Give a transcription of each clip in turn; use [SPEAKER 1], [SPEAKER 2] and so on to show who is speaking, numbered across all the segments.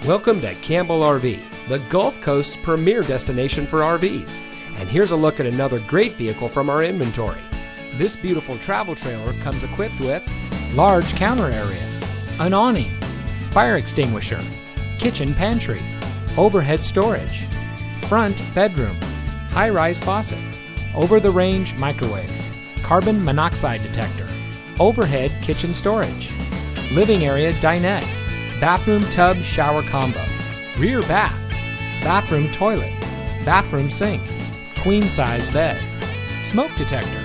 [SPEAKER 1] Welcome to Campbell RV, the Gulf Coast's premier destination for RVs. And here's a look at another great vehicle from our inventory. This beautiful travel trailer comes equipped with large counter area, an awning, fire extinguisher, kitchen pantry, overhead storage, front bedroom, high-rise faucet, over-the-range microwave, carbon monoxide detector, overhead kitchen storage, living area dinette, bathroom tub shower combo, rear bath, bathroom toilet, bathroom sink, queen-size bed, smoke detector.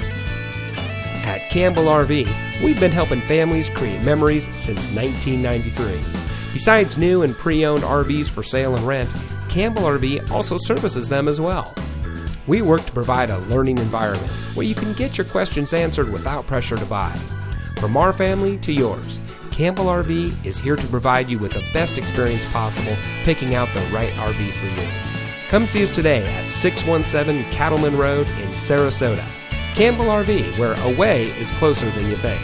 [SPEAKER 1] At Campbell RV, we've been helping families create memories since 1993. Besides new and pre-owned RVs for sale and rent, Campbell RV also services them as well. We work to provide a learning environment where you can get your questions answered without pressure to buy. From our family to yours, Campbell RV is here to provide you with the best experience possible picking out the right RV for you. Come see us today at 617 Callemen Road in Sarasota. Campbell RV, where away is closer than you think.